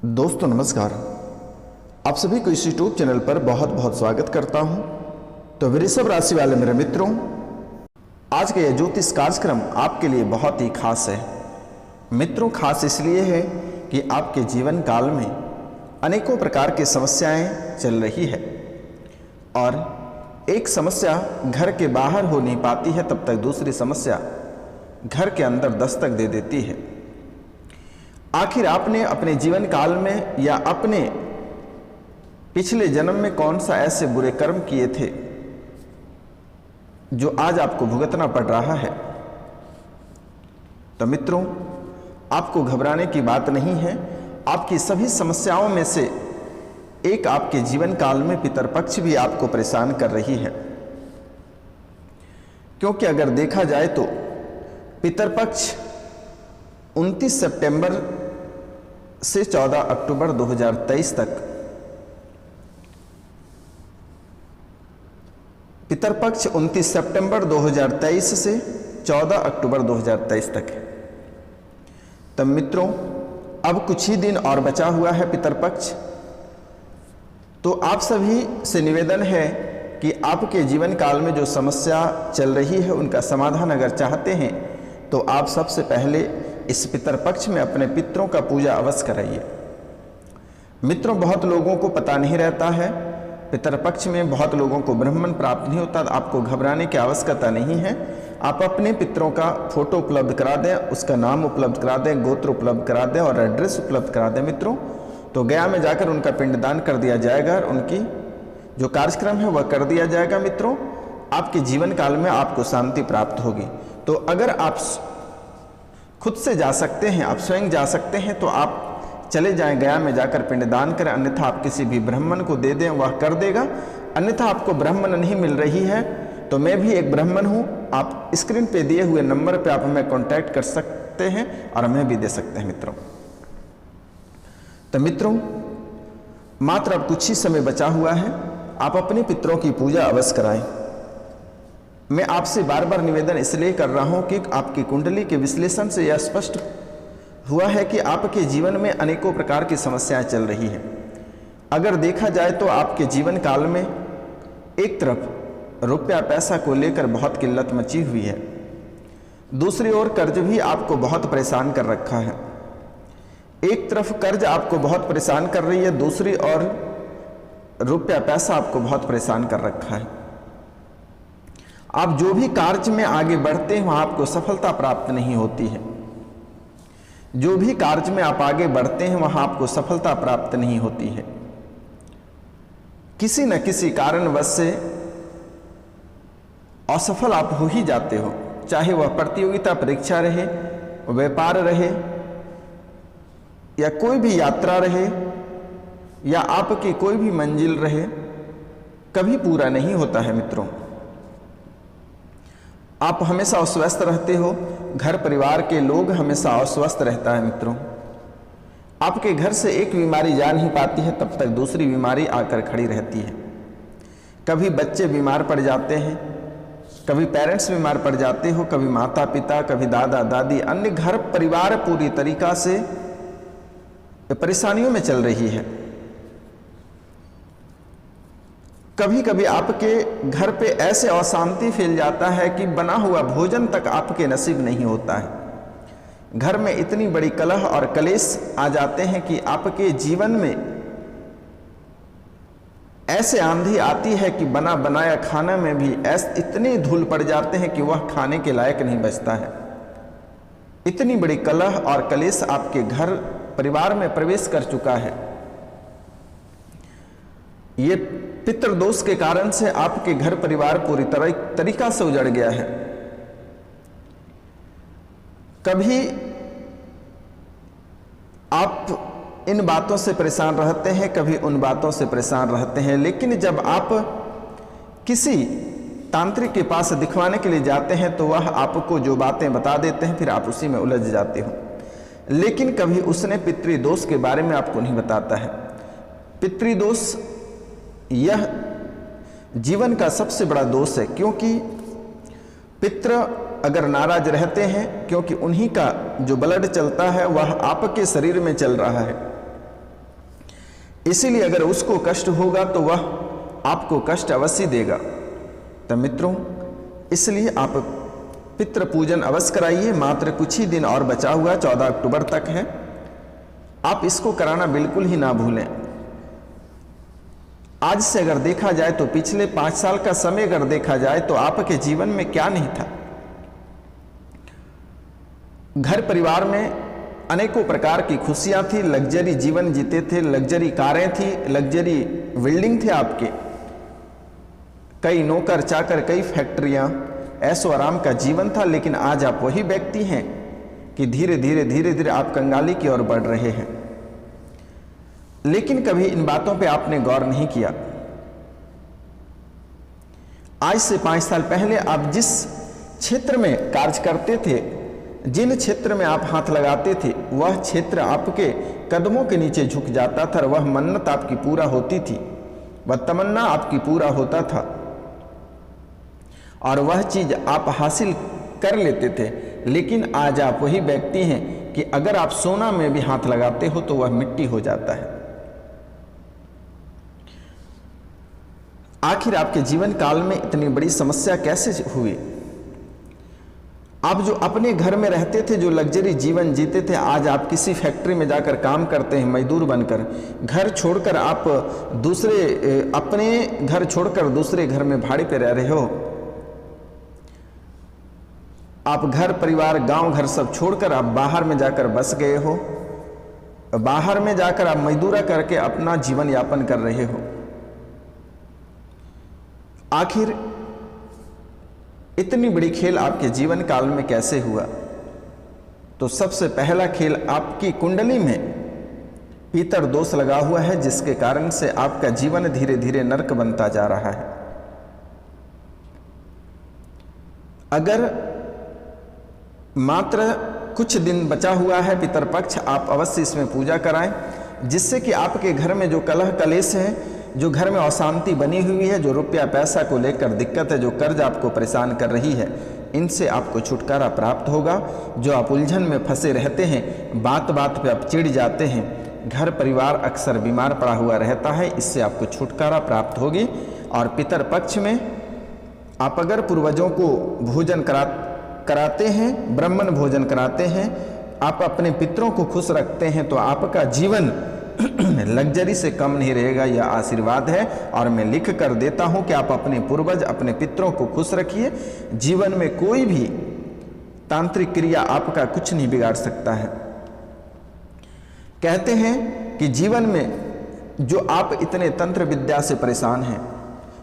दोस्तों नमस्कार। आप सभी को इस यूट्यूब चैनल पर बहुत बहुत स्वागत करता हूं। तो वृषभ राशि वाले मेरे मित्रों, आज का यह ज्योतिष कार्यक्रम आपके लिए बहुत ही खास है। मित्रों, खास इसलिए है कि आपके जीवन काल में अनेकों प्रकार की समस्याएं चल रही है और एक समस्या घर के बाहर हो नहीं पाती है, तब तक दूसरी समस्या घर के अंदर दस्तक दे देती है। आखिर आपने अपने जीवन काल में या अपने पिछले जन्म में कौन सा ऐसे बुरे कर्म किए थे जो आज आपको भुगतना पड़ रहा है? तो मित्रों, आपको घबराने की बात नहीं है। आपकी सभी समस्याओं में से एक आपके जीवन काल में पितरपक्ष भी आपको परेशान कर रही है, क्योंकि अगर देखा जाए तो पितरपक्ष 29 सितंबर से 14 अक्टूबर 2023 तक पितरपक्ष 29 सितंबर 2023 से 14 अक्टूबर 2023 तक है। तब मित्रों, अब कुछ ही दिन और बचा हुआ है पितरपक्ष। तो आप सभी से निवेदन है कि आपके जीवन काल में जो समस्या चल रही है उनका समाधान अगर चाहते हैं तो आप सबसे पहले इस पितरपक्ष में अपने पितरों का पूजा अवश्य कराइए। मित्रों, बहुत लोगों को पता नहीं रहता है, पितरपक्ष में बहुत लोगों को ब्राह्मण प्राप्त नहीं होता। आपको घबराने की आवश्यकता नहीं है। आप अपने पितरों का फोटो उपलब्ध करा दें, उसका नाम उपलब्ध करा दें, गोत्र उपलब्ध करा दें और एड्रेस उपलब्ध करा दें मित्रों, तो गया में जाकर उनका पिंडदान कर दिया जाएगा और उनकी जो कार्यक्रम है वह कर दिया जाएगा। मित्रों, आपके जीवन काल में आपको शांति प्राप्त होगी। तो अगर आप खुद से जा सकते हैं, आप स्वयं जा सकते हैं, तो आप चले जाएं, गया में जाकर पिंडदान करें। अन्यथा आप किसी भी ब्राह्मण को दे दें, वह कर देगा। अन्यथा आपको ब्राह्मण नहीं मिल रही है तो मैं भी एक ब्राह्मण हूं, आप स्क्रीन पे दिए हुए नंबर पे आप हमें कांटेक्ट कर सकते हैं और हमें भी दे सकते हैं मित्रों। तो मित्रों, मात्र अब कुछ ही समय बचा हुआ है, आप अपने पितरों की पूजा अवश्य कराएं। मैं आपसे बार बार निवेदन इसलिए कर रहा हूं कि आपकी कुंडली के विश्लेषण से यह स्पष्ट हुआ है कि आपके जीवन में अनेकों प्रकार की समस्याएं चल रही हैं। अगर देखा जाए तो आपके जीवन काल में एक तरफ रुपया पैसा को लेकर बहुत किल्लत मची हुई है, दूसरी ओर कर्ज भी आपको बहुत परेशान कर रखा है। एक तरफ कर्ज आपको बहुत परेशान कर रही है, दूसरी ओर रुपया पैसा आपको बहुत परेशान कर रखा है। आप जो भी कार्य में आगे बढ़ते हैं वहां आपको सफलता प्राप्त नहीं होती है। जो भी कार्य में आप आगे बढ़ते हैं वहां आपको सफलता प्राप्त नहीं होती है। किसी न किसी कारणवश से असफल आप हो ही जाते हो, चाहे वह प्रतियोगिता परीक्षा रहे, व्यापार रहे या कोई भी यात्रा रहे या आपकी कोई भी मंजिल रहे, कभी पूरा नहीं होता है मित्रों। आप हमेशा अस्वस्थ रहते हो, घर परिवार के लोग हमेशा अस्वस्थ रहता है मित्रों। आपके घर से एक बीमारी जा नहीं पाती है तब तक दूसरी बीमारी आकर खड़ी रहती है। कभी बच्चे बीमार पड़ जाते हैं, कभी पेरेंट्स बीमार पड़ जाते हो, कभी माता पिता, कभी दादा दादी, अन्य घर परिवार पूरी तरीका से परेशानियों में चल रही है। कभी कभी आपके घर पे ऐसे अशांति फैल जाता है कि बना हुआ भोजन तक आपके नसीब नहीं होता है। घर में इतनी बड़ी कलह और कलेश आ जाते हैं कि आपके जीवन में ऐसे आंधी आती है कि बना बनाया खाना में भी ऐसे इतने धूल पड़ जाते हैं कि वह खाने के लायक नहीं बचता है। इतनी बड़ी कलह और कलेश आपके घर परिवार में प्रवेश कर चुका है। ये पितृदोष के कारण से आपके घर परिवार पूरी तरीका से उजड़ गया है। कभी आप इन बातों से परेशान रहते हैं, कभी उन बातों से परेशान रहते हैं, लेकिन जब आप किसी तांत्रिक के पास दिखवाने के लिए जाते हैं तो वह आपको जो बातें बता देते हैं, फिर आप उसी में उलझ जाते हो। लेकिन कभी उसने पितृदोष के बारे में आपको नहीं बताता है। पितृदोष यह जीवन का सबसे बड़ा दोष है, क्योंकि पितृ अगर नाराज रहते हैं, क्योंकि उन्हीं का जो ब्लड चलता है वह आपके शरीर में चल रहा है, इसीलिए अगर उसको कष्ट होगा तो वह आपको कष्ट अवश्य देगा। तो मित्रों, इसलिए आप पितृ पूजन अवश्य कराइए। मात्र कुछ ही दिन और बचा हुआ, 14 अक्टूबर तक है। आप इसको कराना बिल्कुल ही ना भूलें। आज से अगर देखा जाए तो पिछले 5 साल का समय अगर देखा जाए तो आपके जीवन में क्या नहीं था। घर परिवार में अनेकों प्रकार की खुशियां थी, लग्जरी जीवन जीते थे, लग्जरी कारें थी, लग्जरी बिल्डिंग थे आपके, कई नौकर चाकर, कई फैक्ट्रियां, ऐशो आराम का जीवन था। लेकिन आज आप वही व्यक्ति हैं कि धीरे धीरे आप कंगाली की ओर बढ़ रहे हैं। लेकिन कभी इन बातों पे आपने गौर नहीं किया। आज से 5 साल पहले आप जिस क्षेत्र में कार्य करते थे, जिन क्षेत्र में आप हाथ लगाते थे, वह क्षेत्र आपके कदमों के नीचे झुक जाता था। वह मन्नत आपकी पूरा होती थी, वह तमन्ना आपकी पूरा होता था और वह चीज आप हासिल कर लेते थे। लेकिन आज आप वही व्यक्ति हैं कि अगर आप सोना में भी हाथ लगाते हो तो वह मिट्टी हो जाता है। आखिर आपके जीवन काल में इतनी बड़ी समस्या कैसे हुई? आप जो अपने घर में रहते थे, जो लग्जरी जीवन जीते थे, आज आप किसी फैक्ट्री में जाकर काम करते हैं मजदूर बनकर। घर छोड़कर आप अपने घर छोड़कर दूसरे घर में भाड़े पे रह रहे हो। आप घर परिवार, गांव घर सब छोड़कर आप बाहर में जाकर बस गए हो। बाहर में जाकर आप मजदूरा करके अपना जीवन यापन कर रहे हो। आखिर इतनी बड़ी खेल आपके जीवन काल में कैसे हुआ? तो सबसे पहला खेल, आपकी कुंडली में पितर दोष लगा हुआ है, जिसके कारण से आपका जीवन धीरे धीरे नरक बनता जा रहा है। अगर मात्र कुछ दिन बचा हुआ है पितरपक्ष, आप अवश्य इसमें पूजा कराएं, जिससे कि आपके घर में जो कलह कलेश है, जो घर में अशांति बनी हुई है, जो रुपया पैसा को लेकर दिक्कत है, जो कर्ज आपको परेशान कर रही है, इनसे आपको छुटकारा प्राप्त होगा। जो आप उलझन में फंसे रहते हैं, बात बात पे आप चिढ़ जाते हैं, घर परिवार अक्सर बीमार पड़ा हुआ रहता है, इससे आपको छुटकारा प्राप्त होगी। और पितर पक्ष में आप अगर पूर्वजों को भोजन कराते हैं, ब्राह्मण भोजन कराते हैं, आप अपने पितरों को खुश रखते हैं, तो आपका जीवन लग्जरी से कम नहीं रहेगा। यह आशीर्वाद है और मैं लिख कर देता हूं कि आप अपने पूर्वज, अपने पितरों को खुश रखिए। जीवन में कोई भी तांत्रिक क्रिया आपका कुछ नहीं बिगाड़ सकता है। कहते हैं कि जीवन में जो आप इतने तंत्र विद्या से परेशान हैं,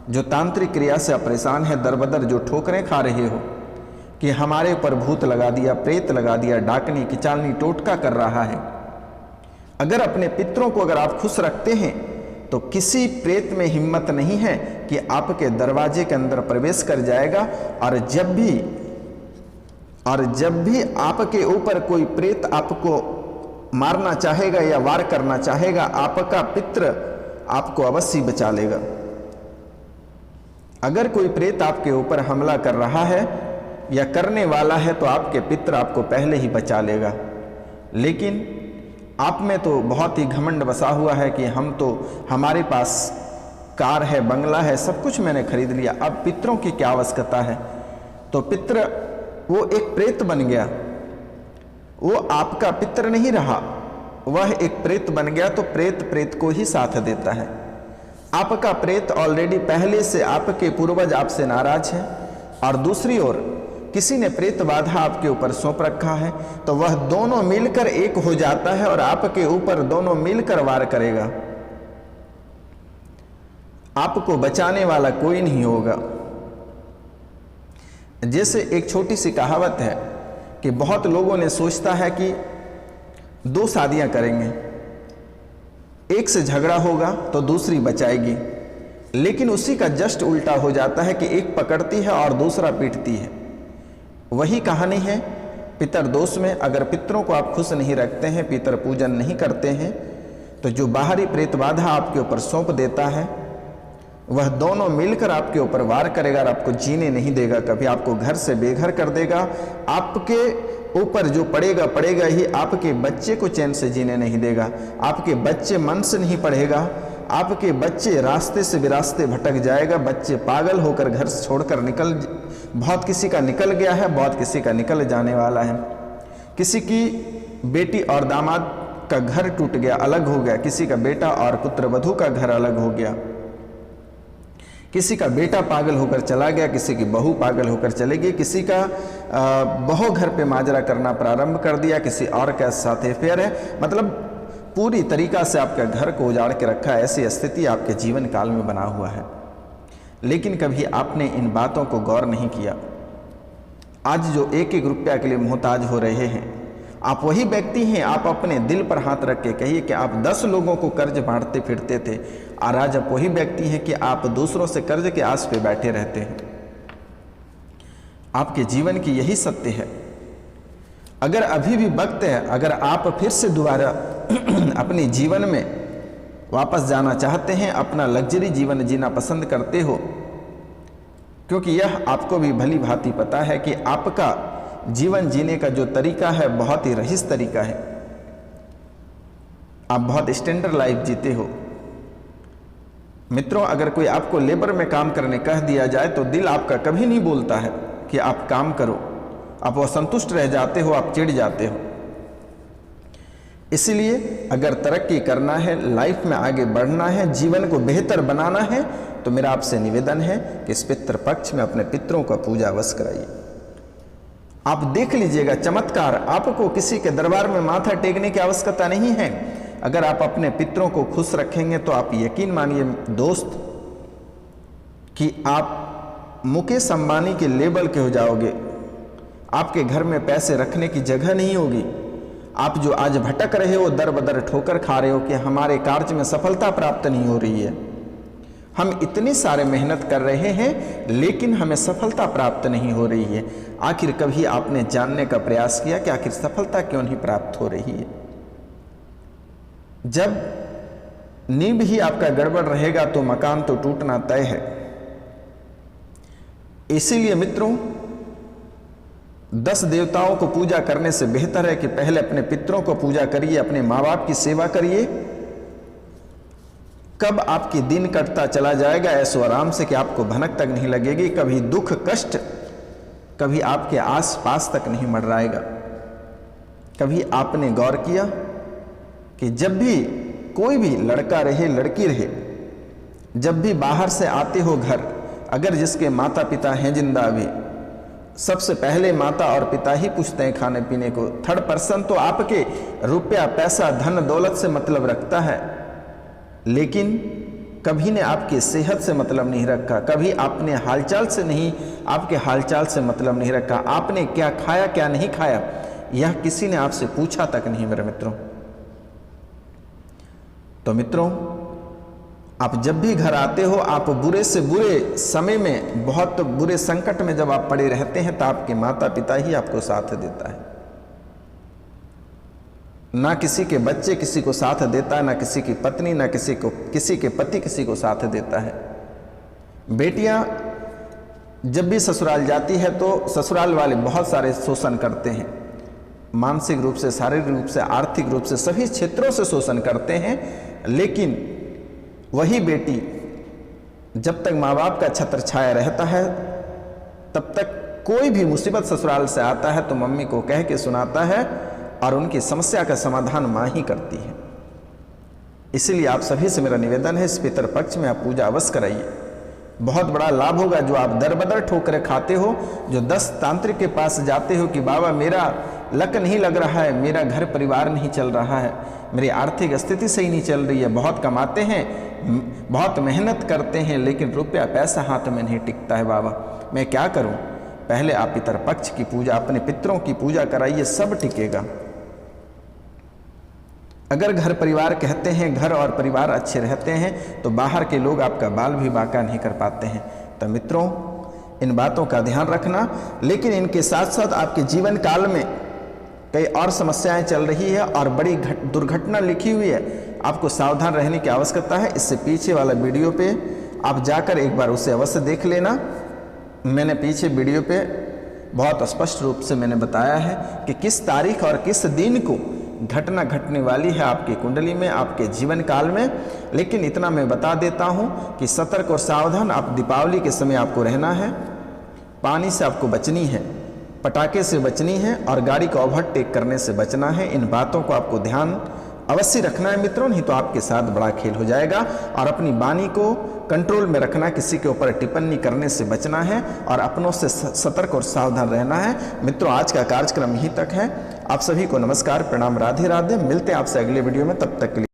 जो तांत्रिक क्रिया से आप परेशान हैं, दरबदर जो ठोकरें खा रहे हो कि हमारे ऊपर भूत लगा दिया, प्रेत लगा दिया, डाकनी किचालनी टोटका कर रहा है, अगर अपने पितरों को अगर आप खुश रखते हैं तो किसी प्रेत में हिम्मत नहीं है कि आपके दरवाजे के अंदर प्रवेश कर जाएगा। और जब भी आपके ऊपर कोई प्रेत आपको मारना चाहेगा या वार करना चाहेगा, आपका पित्र आपको अवश्य बचा लेगा। अगर कोई प्रेत आपके ऊपर हमला कर रहा है या करने वाला है तो आपके पित्र आपको पहले ही बचा लेगा। लेकिन आप में तो बहुत ही घमंड बसा हुआ है कि हमारे पास कार है, बंगला है, सब कुछ मैंने खरीद लिया, अब पितरों की क्या आवश्यकता है? तो पित्र वो एक प्रेत बन गया, वो आपका पित्र नहीं रहा, वह एक प्रेत बन गया। तो प्रेत को ही साथ देता है। आपका प्रेत ऑलरेडी पहले से, आपके पूर्वज आपसे नाराज है और दूसरी ओर किसी ने प्रेत बाधा आपके ऊपर सौंप रखा है, तो वह दोनों मिलकर एक हो जाता है और आपके ऊपर दोनों मिलकर वार करेगा। आपको बचाने वाला कोई नहीं होगा। जैसे एक छोटी सी कहावत है कि बहुत लोगों ने सोचता है कि 2 शादियां करेंगे, एक से झगड़ा होगा तो दूसरी बचाएगी, लेकिन उसी का जस्ट उल्टा हो जाता है कि एक पकड़ती है और दूसरा पीटती है। वही कहानी है पितर दोष में। अगर पितरों को आप खुश नहीं रखते हैं, पितर पूजन नहीं करते हैं, तो जो बाहरी प्रेत बाधा आपके ऊपर सौंप देता है, वह दोनों मिलकर आपके ऊपर वार करेगा और आपको जीने नहीं देगा। कभी आपको घर से बेघर कर देगा, आपके ऊपर जो पड़ेगा पड़ेगा ही, आपके बच्चे को चैन से जीने नहीं देगा, आपके बच्चे मन से नहीं पढ़ेगा, आपके बच्चे रास्ते से बेरास्ते भटक जाएगा, बच्चे पागल होकर घर से छोड़कर बहुत किसी का निकल गया है, बहुत किसी का निकल जाने वाला है। किसी की बेटी और दामाद का घर टूट गया, अलग हो गया, किसी का बेटा और पुत्र वधू का घर अलग हो गया, किसी का बेटा पागल होकर चला गया, किसी की बहू पागल होकर चली गई, किसी का बहू घर पे माजरा करना प्रारंभ कर दिया, किसी और के साथ अफेयर है, मतलब पूरी तरीका से आपका घर को उजाड़ के रखा है। ऐसी स्थिति आपके जीवन काल में बना हुआ है, लेकिन कभी आपने इन बातों को गौर नहीं किया। आज जो एक एक रुपया के लिए मोहताज हो रहे हैं, आप वही व्यक्ति हैं। आप अपने दिल पर हाथ रख के कहिए कि आप 10 लोगों को कर्ज बांटते फिरते थे, और आज आप वही व्यक्ति हैं कि आप दूसरों से कर्ज के आस पे बैठे रहते हैं। आपके जीवन की यही सत्य है। अगर अभी भी वक्त है, अगर आप फिर से दोबारा अपने जीवन में वापस जाना चाहते हैं, अपना लग्जरी जीवन जीना पसंद करते हो, क्योंकि यह आपको भी भली भांति पता है कि आपका जीवन जीने का जो तरीका है बहुत ही रईस तरीका है। आप बहुत स्टैंडर्ड लाइफ जीते हो। मित्रों, अगर कोई आपको लेबर में काम करने कह दिया जाए तो दिल आपका कभी नहीं बोलता है कि आप काम करो, आप असंतुष्ट रह जाते हो, आप चिढ़ जाते हो। इसलिए अगर तरक्की करना है, लाइफ में आगे बढ़ना है, जीवन को बेहतर बनाना है, तो मेरा आपसे निवेदन है कि इस पितृपक्ष में अपने पितरों का पूजा अवश्य कराइए। आप देख लीजिएगा चमत्कार। आपको किसी के दरबार में माथा टेकने की आवश्यकता नहीं है। अगर आप अपने पितरों को खुश रखेंगे तो आप यकीन मानिए दोस्त कि आप मुकेश अंबानी के लेवल के हो जाओगे। आपके घर में पैसे रखने की जगह नहीं होगी। आप जो आज भटक रहे हो, दर बदर ठोकर खा रहे हो कि हमारे कार्य में सफलता प्राप्त नहीं हो रही है, हम इतनी सारे मेहनत कर रहे हैं लेकिन हमें सफलता प्राप्त नहीं हो रही है। आखिर कभी आपने जानने का प्रयास किया कि आखिर सफलता क्यों नहीं प्राप्त हो रही है? जब नींव ही आपका गड़बड़ रहेगा तो मकान तो टूटना तय है। इसीलिए मित्रों, 10 देवताओं को पूजा करने से बेहतर है कि पहले अपने पितरों को पूजा करिए, अपने माँ बाप की सेवा करिए। कब आपकी दिन कटता चला जाएगा ऐसो आराम से कि आपको भनक तक नहीं लगेगी, कभी दुख कष्ट कभी आपके आस पास तक नहीं मंडराएगा। कभी आपने गौर किया कि जब भी कोई भी लड़का रहे लड़की रहे, जब भी बाहर से आते हो घर, अगर जिसके माता पिता हैं जिंदा अभी, सबसे पहले माता और पिता ही पूछते हैं खाने पीने को। थर्ड पर्सन तो आपके रुपया पैसा धन दौलत से मतलब रखता है, लेकिन कभी ने आपकी सेहत से मतलब नहीं रखा, कभी आपने हालचाल से नहीं, आपके हालचाल से मतलब नहीं रखा। आपने क्या खाया क्या नहीं खाया यह किसी ने आपसे पूछा तक नहीं मेरे मित्रों। तो मित्रों, आप जब भी घर आते हो, आप बुरे से बुरे समय में, बहुत बुरे संकट में जब आप पड़े रहते हैं, तो आपके माता पिता ही आपको साथ देता है। ना किसी के बच्चे किसी को साथ देता है, ना किसी की पत्नी, ना किसी के पति किसी को साथ देता है। बेटियां जब भी ससुराल जाती है तो ससुराल वाले बहुत सारे शोषण करते हैं, मानसिक रूप से, शारीरिक रूप से, आर्थिक रूप से, सभी क्षेत्रों से शोषण करते हैं। लेकिन वही बेटी जब तक माँ बाप का छत्र छाया रहता है, तब तक कोई भी मुसीबत ससुराल से आता है तो मम्मी को कह के सुनाता है और उनकी समस्या का समाधान माँ ही करती है। इसलिए आप सभी से मेरा निवेदन है, इस पितृपक्ष में आप पूजा अवश्य कराइए। बहुत बड़ा लाभ होगा। जो आप दर बदर ठोकरे खाते हो, जो 10 तांत्रिक के पास जाते हो कि बाबा मेरा लक नहीं लग रहा है, मेरा घर परिवार नहीं चल रहा है, मेरी आर्थिक स्थिति सही नहीं चल रही है, बहुत कमाते हैं, बहुत मेहनत करते हैं, लेकिन रुपया पैसा हाथ में नहीं टिकता है, बाबा मैं क्या करूं? पहले आप पितृपक्ष की पूजा, अपने पितरों की पूजा कराइए, सब टिकेगा। अगर घर परिवार कहते हैं, घर और परिवार अच्छे रहते हैं, तो बाहर के लोग आपका बाल भी बांका नहीं कर पाते हैं। तो मित्रों, इन बातों का ध्यान रखना। लेकिन इनके साथ साथ आपके जीवन काल में कई और समस्याएं चल रही है और बड़ी दुर्घटना लिखी हुई है, आपको सावधान रहने की आवश्यकता है। इससे पीछे वाला वीडियो पे आप जाकर एक बार उसे अवश्य देख लेना। मैंने पीछे वीडियो पे बहुत स्पष्ट रूप से मैंने बताया है कि किस तारीख और किस दिन को घटना घटने वाली है आपकी कुंडली में, आपके जीवन काल में। लेकिन इतना मैं बता देता हूं कि सतर्क और सावधान आप दीपावली के समय आपको रहना है। पानी से आपको बचनी है, पटाखे से बचनी है और गाड़ी को ओवरटेक करने से बचना है। इन बातों को आपको ध्यान अवश्य रखना है मित्रों, नहीं तो आपके साथ बड़ा खेल हो जाएगा। और अपनी वाणी को कंट्रोल में रखना, किसी के ऊपर टिप्पणी करने से बचना है और अपनों से सतर्क और सावधान रहना है। मित्रों, आज का कार्यक्रम यहीं तक है। आप सभी को नमस्कार, प्रणाम, राधे राधे। मिलते हैं आपसे अगले वीडियो में, तब तक के लिए।